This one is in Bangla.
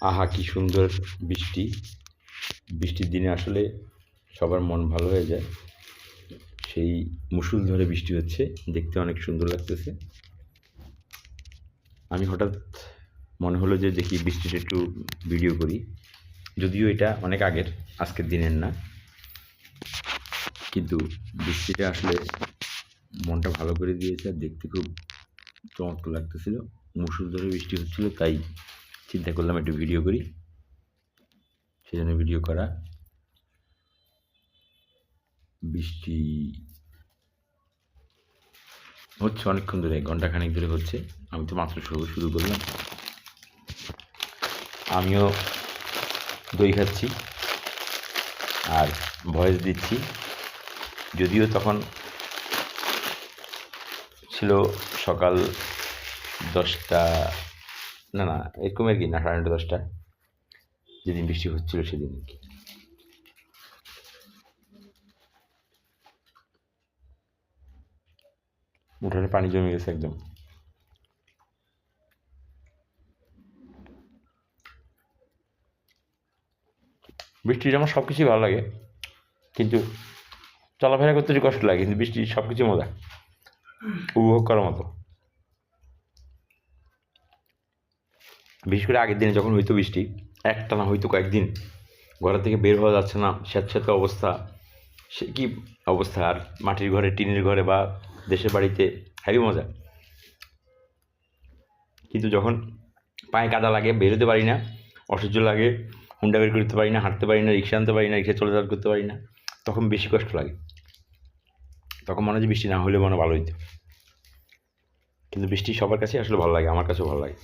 আহা কি সুন্দর বৃষ্টি! বৃষ্টির দিনে আসলে সবার মন ভালো হয়ে যায়। সেই মুষলধারে বৃষ্টি হচ্ছে, দেখতে অনেক সুন্দর লাগতেছে। আমি হঠাৎ মনে হলো যে দেখি বৃষ্টিটা একটু ভিডিও করি। যদিও এটা অনেক আগের, আজকের দিনের না, কিন্তু বৃষ্টিটা আসলে মনটা ভালো করে দিয়েছে আর দেখতে খুব চমৎকার লাগতেছিল। মুষলধারে বৃষ্টি হচ্ছিল, তাই চিন্তা করলাম একটু ভিডিও করি, সেজন্য ভিডিও করা। বৃষ্টি হচ্ছে অনেকক্ষণ ধরে, ঘন্টাখানেক ধরে হচ্ছে। আমি তো মাত্র শুরু করলাম। আমিও দই খাচ্ছি আর ভয়েস দিচ্ছি। যদিও তখন ছিল সকাল 10টা, না না এরকমের কি না, 9:30-10টা, যেদিন বৃষ্টি হচ্ছিল সেদিন আর কি। উঠানে পানি জমে গেছে একদম। বৃষ্টির আমার সব কিছুই ভালো লাগে, কিন্তু চলাফেরা করতে একটু কষ্ট লাগে, কিন্তু বৃষ্টি সব কিছু মজা, উপভোগ করার মতো। বিশেষ করে আগের দিনে যখন হইতো বৃষ্টি, একটানা হয়তো কয়েকদিন, ঘর থেকে বের হওয়া যাচ্ছে না, স্যাঁতস্যাঁতে অবস্থা, সে কি অবস্থা! আর মাটির ঘরে, টিনের ঘরে বা দেশের বাড়িতে হেবি মজা। কিন্তু যখন পায়ে কাদা লাগে, বেরোতে পারি না, অসহ্য লাগে, হুন্ডা বের করতে পারি না, হাঁটতে পারি না, রিক্সা আনতে পারি না, রিক্সা চলাচল করতে পারি না, তখন বেশি কষ্ট লাগে। তখন মনে হয় যে বৃষ্টি না হলে মনে ভালো হইতো। কিন্তু বৃষ্টি সবার কাছে আসলে ভালো লাগে, আমার কাছেও ভালো লাগে।